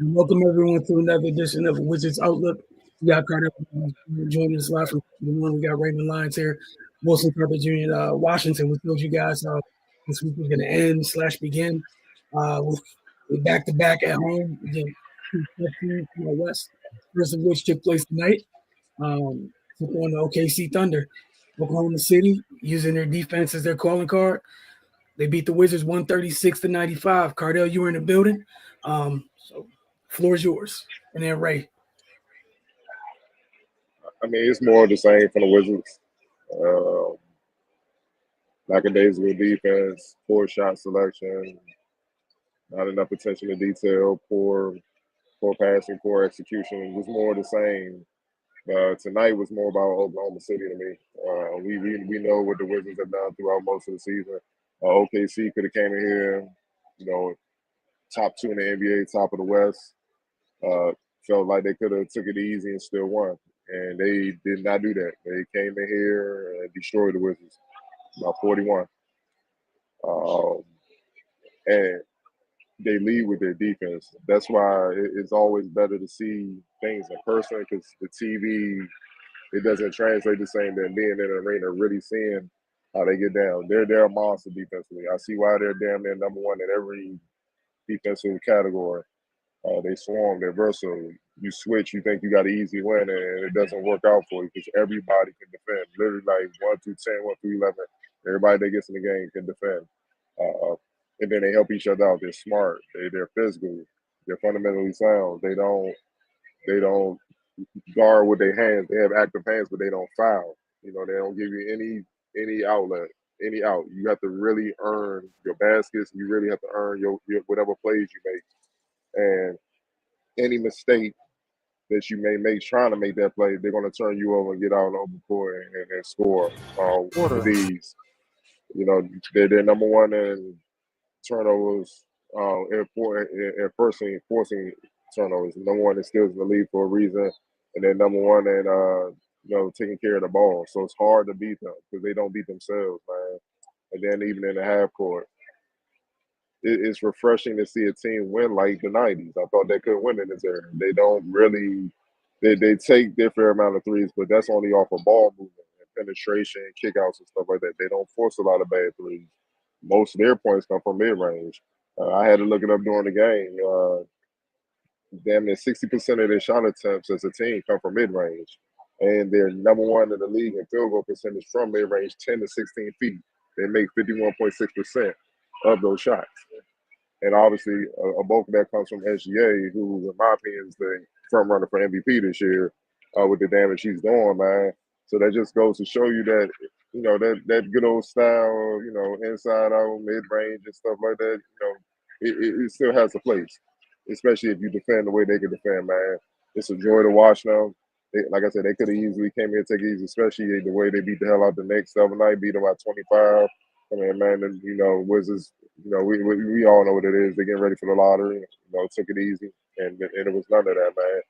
Welcome everyone to another edition of Wizards Outlook. We got Carter joining us live from the one. We got Raymond Lyons here, Wilson Carter Jr. in Washington. We told you guys this week was going to end slash begin with back to back at home again. Two tough teams from the West. First of which took place tonight. Took on the OKC Thunder. Oklahoma City using their defense as their calling card. They beat the Wizards 136-95. Cardell, you were in the building. So floor is yours. And then Ray. I mean, it's more of the same from the Wizards. Um, Lackadaisical defense, poor shot selection, not enough attention to detail, poor passing, poor execution. It was more of the same. Tonight was more about Oklahoma City to me. We know what the Wizards have done throughout most of the season. OKC could have came in here, you know, top two in the NBA, top of the West. Uh, Felt like they could have took it easy and still won, and they did not do that. They came in here and destroyed the Wizards by 41. Um, and they lead with their defense. That's why it's always better to see things in person because the TV, it doesn't translate the same than being in the arena, really seeing how they get down. They're a monster defensively. I see why they're damn near number one in every defensive category. They swarm, they're versatile. You switch, you think you got an easy win, and it doesn't work out for you because everybody can defend. Literally, like 1 through 10, 1 through 11, everybody that gets in the game can defend. Uh, and then they help each other out. They're smart. They're physical. They're fundamentally sound. They don't guard with their hands. They have active hands, but they don't foul. They don't give you any outlet, any out. You have to really earn your baskets. You really have to earn your whatever plays you make. And any mistake that you may make trying to make that play, they're going to turn you over and get out on the open court and score with Order. ease. They're number one in turnovers, forcing turnovers. Number one in steals in the league for a reason, and then number one in taking care of the ball. So it's hard to beat them because they don't beat themselves, man. And then even in the half court, it's refreshing to see a team win like the '90s. I thought they could win in this era. They don't really. They take their fair amount of threes, but that's only off of ball movement and penetration, kickouts, and stuff like that. They don't force a lot of bad threes. Most of their points come from mid range. I had to look it up during the game. Damn near 60% of their shot attempts as a team come from mid range, and they're number one in the league in field goal percentage from mid range, 10 to 16 feet. They make 51.6% of those shots. And obviously, a bulk of that comes from SGA, who, in my opinion, is the front runner for MVP this year with the damage he's doing, man. So that just goes to show you that, that good old style, inside out, mid range and stuff like that, it still has a place, especially if you defend the way they can defend, man. It's a joy to watch them. Like I said, they could have easily came here and take it easy, especially the way they beat the hell out the Knicks the other night, beat them by 25. I mean, man, and, Wizards, we all know what it is. They're getting ready for the lottery. Took it easy, and it was none of that, man.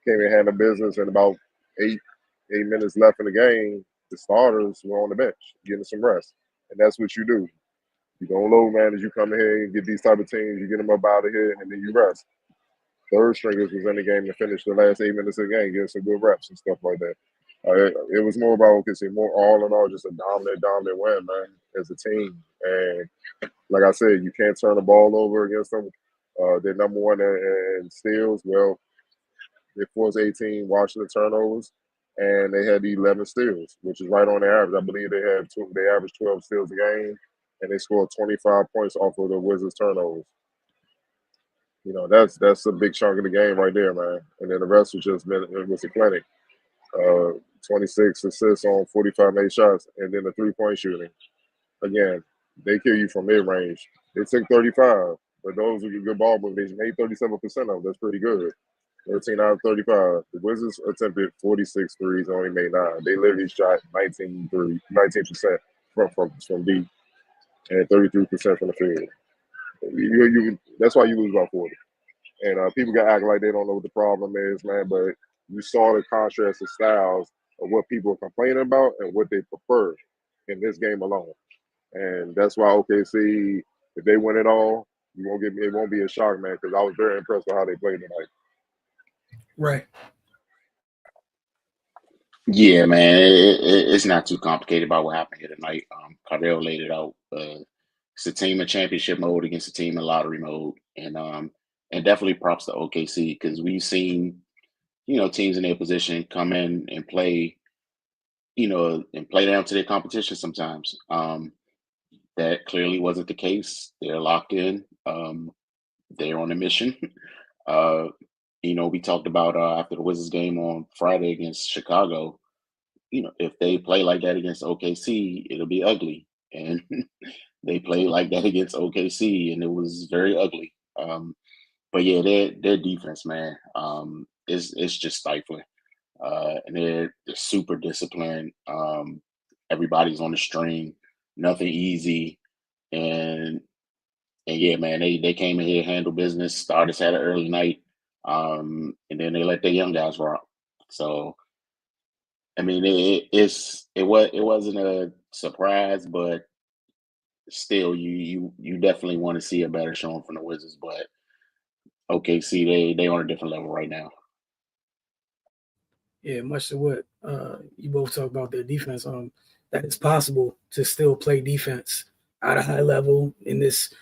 Came in, handled business, and about eight minutes left in the game, the starters were on the bench getting some rest, and that's what you do. You don't load manage. You come in here and get these type of teams. You get them up out of here, and then you rest. Third stringers was in the game to finish the last 8 minutes of the game, getting some good reps and stuff like that. It was more about OKC, more all in all, just a dominant win, man, as a team. And like I said, you can't turn the ball over against them. They're number one in steals. Well, they forced 18 Washington turnovers, and they had 11 steals, which is right on their average. I believe they averaged 12 steals a game, and they scored 25 points off of the Wizards turnovers. That's a big chunk of the game right there, man. And then the rest was a clinic. 26 assists on 45 made shots, and then the 3-point shooting. Again, they kill you from mid range. They took 35, but those are good ball movements. They made 37% of them. That's pretty good. 13 out of 35. The Wizards attempted 46 threes, only made 9. They literally shot 19% from deep, and 33% from the field. That's why you lose by 40. And people got to act like they don't know what the problem is, man. But you saw the contrast of styles of what people are complaining about and what they prefer in this game alone. And that's why OKC, if they win it all, It won't be a shock, man, because I was very impressed with how they played tonight. Right. Yeah, man, it's not too complicated about what happened here tonight. Cardell laid it out. It's a team in championship mode against a team in lottery mode, and definitely props to OKC because we've seen teams in their position come in and play and play down to their competition sometimes. That clearly wasn't the case. They're locked in. They're on a mission. uh, we talked about after the Wizards game on Friday against Chicago. If they play like that against OKC, it'll be ugly. And they played like that against OKC, and it was very ugly. But yeah, their defense, man, is just stifling. And they're super disciplined. Everybody's on the string, nothing easy, and yeah, man, they came in here, handled business. Starters had an early night, and then they let their young guys rock. So I mean, it wasn't a surprise, but still, you definitely want to see a better showing from the Wizards. But OKC, they on a different level right now. Yeah, much to what you both talk about their defense. That it's possible to still play defense at a high level in this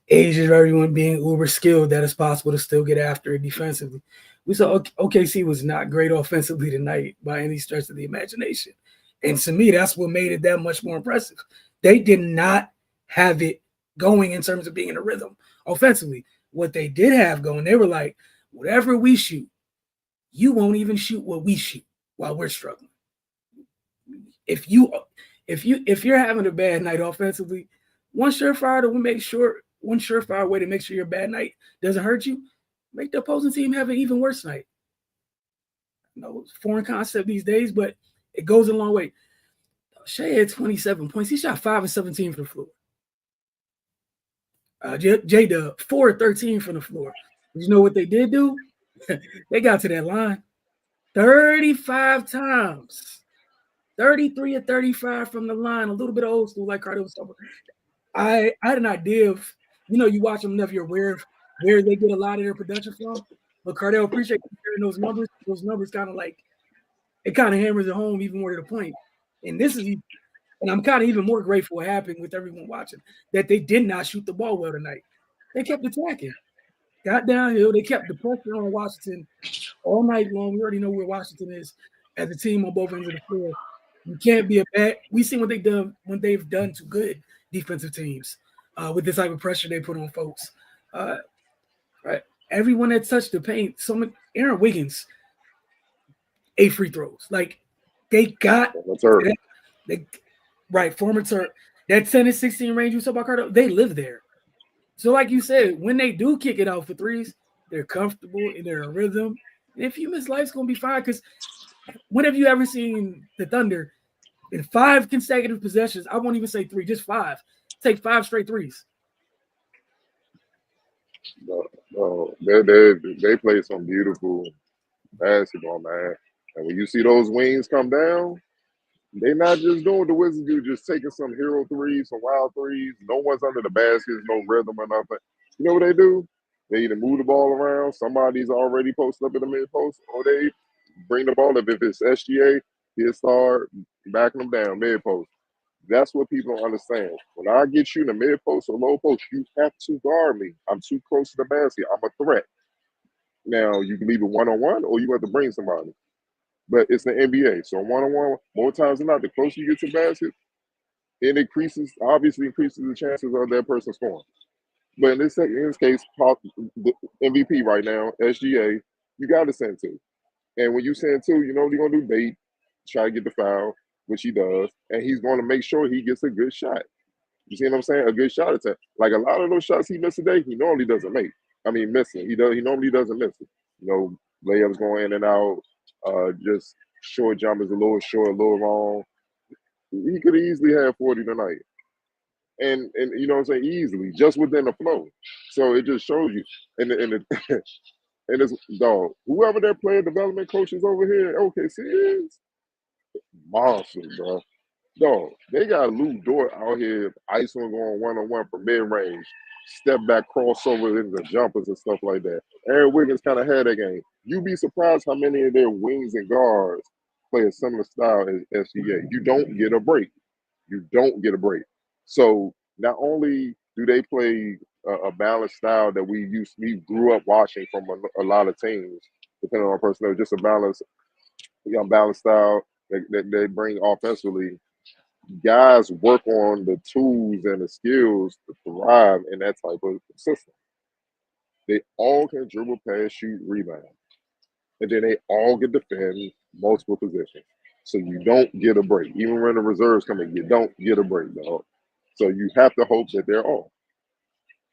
age of everyone being uber skilled. That it's possible to still get after it defensively. We saw OKC was not great offensively tonight by any stretch of the imagination, and to me, that's what made it that much more impressive. They did not have it going in terms of being in a rhythm offensively. What they did have going, they were like, whatever we shoot, you won't even shoot what we shoot while we're struggling. If you're having a bad night offensively, one surefire way to make sure your bad night doesn't hurt you, make the opposing team have an even worse night. Foreign concept these days, but it goes a long way. Shea had 27 points. He shot 5 of 17 from the floor. J-Dub, 4 of 13 from the floor. You know what they did do? They got to that line 35 times. 33 or 35 from the line, a little bit of old school, like Carter was talking about. I had an idea of, you watch them enough, you're aware of where they get a lot of their production from. But Cardell, appreciate you sharing those numbers. Those numbers kind of hammers it home even more to the point. And I'm kind of even more grateful what happened with everyone watching, that they did not shoot the ball well tonight. They kept attacking, got downhill. They kept the pressure on Washington all night long. We already know where Washington is as a team on both ends of the floor. You can't be a bad. We've seen what they've done to good defensive teams with this type of pressure they put on folks. Right, everyone that touched the paint. Aaron Wiggins, 8 free throws. Like they got former Turk. That 10 and 16 range you saw about Carter, they live there. So, like you said, when they do kick it out for threes, they're comfortable and they're in rhythm. And if you miss, life's gonna be fine. Because when have you ever seen the Thunder in 5 consecutive possessions? I won't even say 3, just 5. Take 5 straight threes. No, they play some beautiful basketball, man. And when you see those wings come down, they're not just doing what the Wizards do, just taking some hero threes, some wild threes. No one's under the baskets, no rhythm or nothing. You know what they do? They either move the ball around, somebody's already posted up in the mid post, or they bring the ball up. If it's SGA, he'll start backing them down mid post. That's what people don't understand. When I get you in the mid post or low post, you have to guard me. I'm too close to the basket. I'm a threat. Now you can leave it 1-on-1, or you have to bring somebody. But it's the NBA, so 1-on-1, more times than not, the closer you get to the basket, it obviously increases the chances of that person scoring. But in this case, the MVP right now, SGA, you got to send 2. And when you send 2, you know what you're going to do? Bait, try to get the foul, which he does, and he's going to make sure he gets a good shot. You see what I'm saying? A good shot attempt. Like a lot of those shots he missed today, he normally doesn't make. I mean, missing. He normally doesn't miss it. Layups going in and out. Just short jumpers, a little short, a little long. He could easily have 40 tonight. And you know what I'm saying? Easily, just within the flow. So it just shows you. And it's dog. Whoever their player development coaches over here at OKC is monsters, bro. Dog, they got Lou Dort out here, ice one going 1-on-1 from mid range. step back crossover into jumpers and stuff like that. Aaron Wiggins kind of had that game. You'd be surprised how many of their wings and guards play a similar style as SGA. You don't get a break. You don't get a break. So not only do they play a balanced style that we grew up watching from a lot of teams, depending on personnel, just a balanced style that they bring offensively. Guys work on the tools and the skills to thrive in that type of system. They all can dribble, pass, shoot, rebound, and then they all can defend multiple positions. So you don't get a break. Even when the reserves come in, you don't get a break, dog. So you have to hope that they're off,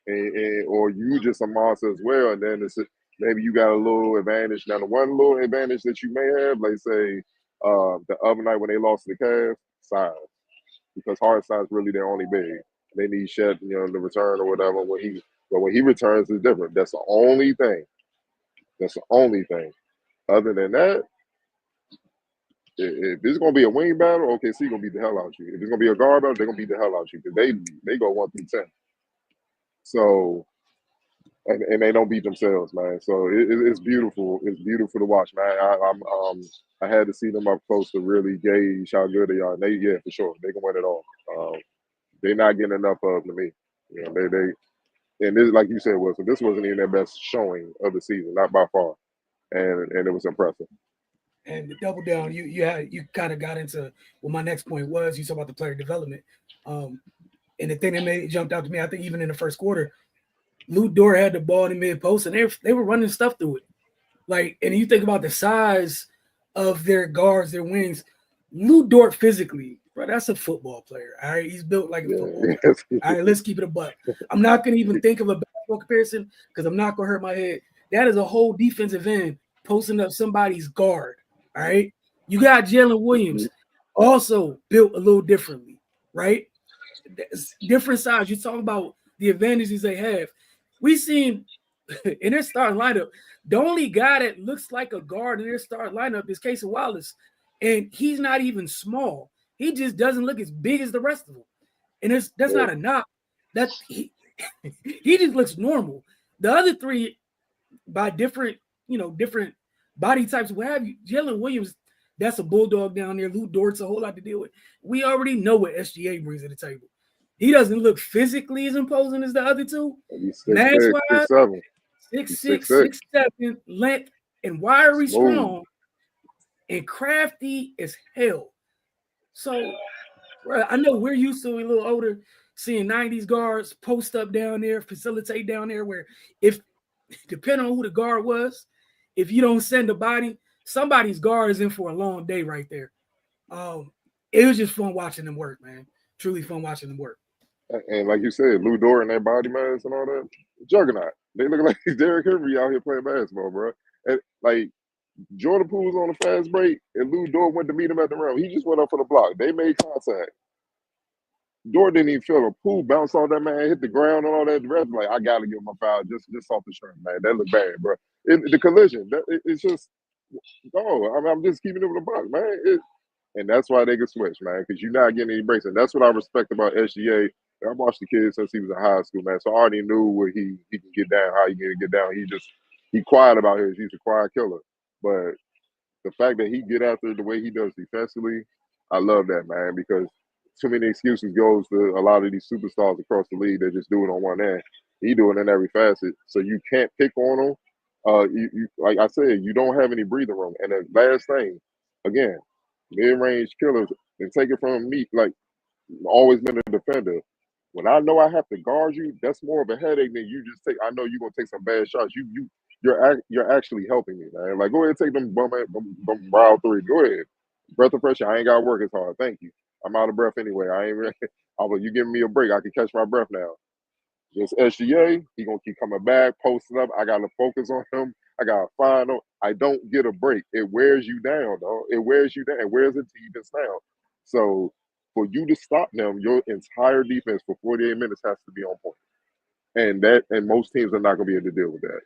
or you just a monster as well. And then maybe you got a little advantage. Now, the one little advantage that you may have, like say the other night when they lost to the Cavs, size, because Hartenstein's really their only big. They need Shed, the return or whatever. But when he returns, it's different. That's the only thing. That's the only thing. Other than that, if it's gonna be a wing battle, OKC gonna beat the hell out you. If it's gonna be a guard battle, they're gonna beat the hell out you because they go 1 through 10. So and they don't beat themselves, man. So it's beautiful. It's beautiful to watch, man. I had to see them up close to really gauge how good they are. And yeah, for sure, they can win it all. They're not getting enough of to me. They and this, like you said, Wilson, this wasn't even their best showing of the season, not by far, and it was impressive. And to double down, you kind of got into what my next point was. You talk about the player development, and the thing that jumped out to me, I think even in the first quarter, Lou Dort had the ball in the mid post, and they were running stuff through it. Like, and you think about the size of their guards, their wings. Lou Dort physically, bro, that's a football player. All right, he's built like a football player. All right, let's keep it a buck. I'm not gonna even think of a basketball comparison because I'm not gonna hurt my head. That is a whole defensive end posting up somebody's guard. All right, you got Jalen Williams, also built a little differently, right? Different size. You're talking about the advantages they have. We seen in their starting lineup, the only guy that looks like a guard in their starting lineup is Casey Wallace, and he's not even small. He just doesn't look as big as the rest of them, and that's not a knock. That he just looks normal. The other three, by different body types, what have you. Jalen Williams, that's a bulldog down there. Lou Dort's a whole lot to deal with. We already know what SGA brings to the table. He doesn't look physically as imposing as the other two. Mass-wise, 6'6", 6'7", length, and wiry strong, and crafty as hell. So, bro, I know we're used to a little older seeing 90s guards post up down there, facilitate down there, where if, depending on who the guard was, if you don't send a body, somebody's guard is in for a long day right there. It was just fun watching them work, man. Truly fun watching them work. And like you said, Lou Dort and that body mass and all that, juggernaut. They look like Derrick Henry out here playing basketball, bro. And like Jordan Poole was on a fast break, and Lou Dort went to meet him at the rim. He just went up for the block. They made contact. Dort didn't even feel a Poole bounce off that man, hit the ground and all that. The rest, like, I gotta give him a foul just off the shirt, man. That looked bad, bro. The collision, it's just, I'm just keeping it with the block, man. And that's why they can switch, man, because you're not getting any breaks. And that's what I respect about SGA. I watched the kid since he was in high school, man. So I already knew where he can get down, how he can get down. He quiet about his. He's a quiet killer. But the fact that he get after the way he does defensively, I love that, man, because too many excuses goes to a lot of these superstars across the league that just do it on one end. He doing it in every facet. So you can't pick on him. You like I said, you don't have any breathing room. And the last thing, again, mid-range killers, and take it from me, like, always been a defender. When I know I have to guard you, that's more of a headache than you just take. I know you're gonna take some bad shots. You're actually helping me, man. Like, go ahead and take them brow three. Go ahead. Breath of fresh air. I ain't gotta work as hard. Thank you. I'm out of breath anyway. I ain't really you giving me a break. I can catch my breath now. Just SGA, he gonna keep coming back, posting up. I gotta focus on him. I gotta find him. I don't get a break. It wears you down, though. It wears you down. It wears it even down. So for you to stop them, your entire defense for 48 minutes has to be on point. And most teams are not gonna be able to deal with that.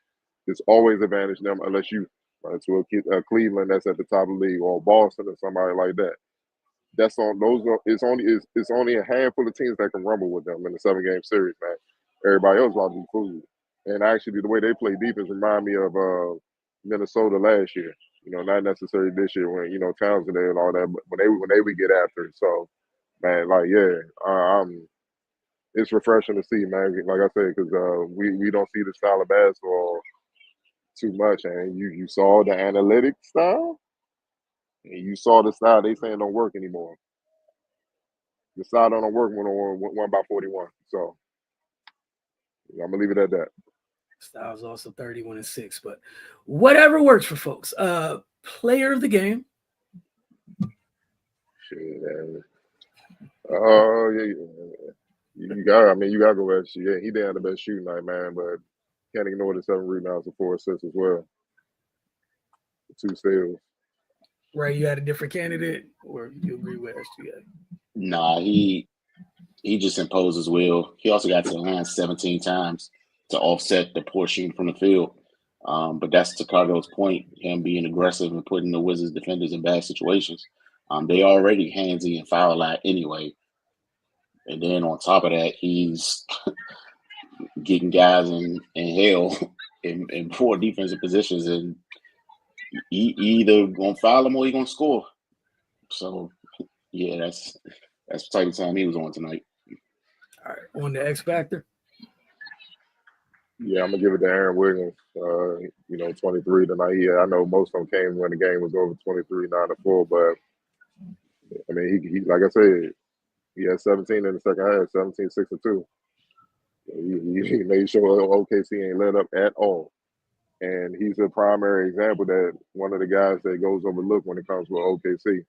It's always advantage them unless you run to a Cleveland that's at the top of the league, or Boston or somebody like that. That's on those. It's only a handful of teams that can rumble with them in a 7-game series, man. everybody else about to be food. And actually, the way they play defense remind me of Minnesota last year. Not necessarily this year when Towns and all that, but when they would get after it. So, man, like it's refreshing to see, man. Like I said, because we don't see the style of basketball too much, and you saw the analytic style, and you saw the style they saying don't work anymore. The style don't work when on 1 by 41. So I'm gonna leave it at that. Styles also 31-6, but whatever works for folks. Player of the game. Shit, yeah. You gotta go with SGA. He did have the best shooting night, man, but can't ignore the 7 rebounds and 4 assists as well. 2 steals. Right, you had a different candidate, or you agree with SGA? Nah, he just imposed his will. He also got to the line 17 times to offset the poor shooting from the field. But that's to Cardo's point, him being aggressive and putting the Wizards defenders in bad situations. They already handsy and foul line anyway. And then on top of that, he's getting guys in hell in poor defensive positions, and he either gonna foul him or he gonna score. So yeah, that's the type of time he was on tonight. All right, on the X Factor. Yeah, I'm gonna give it to Aaron Wiggins. 23 tonight. Yeah, I know most of them came when the game was over 23-9-4, but I mean, he like I said, he had 17 in the second half, 17, 6 and 2. He made sure OKC ain't let up at all. And he's a primary example that one of the guys that goes overlooked when it comes with OKC.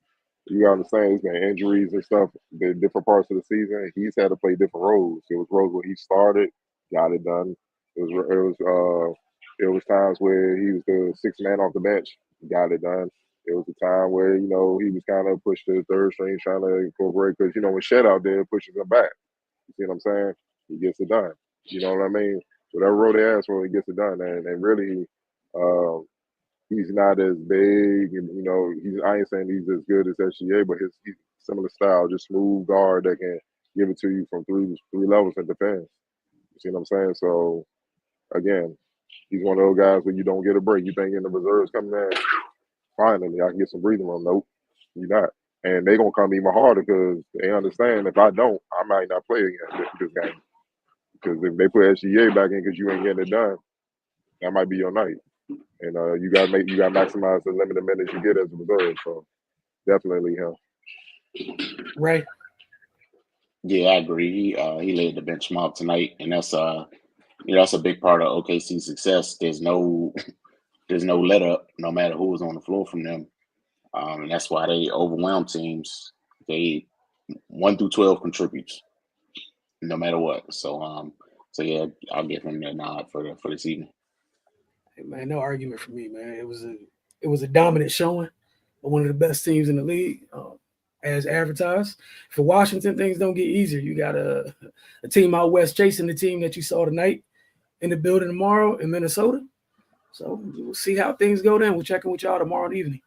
You gotta understand, there's been injuries and stuff, the different parts of the season. He's had to play different roles. It was roles where he started, got it done. It was times where he was the 6th man off the bench, got it done. It was a time where he was kind of pushed to the 3rd string, trying to incorporate, because when Shed out there pushes him back. You see what I'm saying? He gets it done. You know what I mean? Whatever role they ask for, he gets it done. And really, he's not as big, and I ain't saying he's as good as SGA, but he's similar style, just smooth guard that can give it to you from three levels in defense. You see what I'm saying? So again, he's one of those guys where you don't get a break. You think in the reserves coming in, finally I can get some breathing room. Nope, you're not. And they're gonna come even harder because they understand if I don't, I might not play again this game. Because if they put SGA back in because you ain't getting it done, that might be your night. And you got to maximize the limited minutes you get as a reserve. So definitely him. Right. Yeah, I agree. He laid the benchmark tonight, and that's that's a big part of OKC's success. There's no let up, no matter who was on the floor from them, and that's why they overwhelm teams. They 1 through 12 contributes, no matter what. So yeah, I'll give him that nod for this evening. Hey, man, no argument for me, man. It was a dominant showing of one of the best teams in the league, as advertised. For Washington, things don't get easier. You got a team out west chasing the team that you saw tonight in the building tomorrow in Minnesota. So we'll see how things go then. We'll check in with y'all tomorrow evening.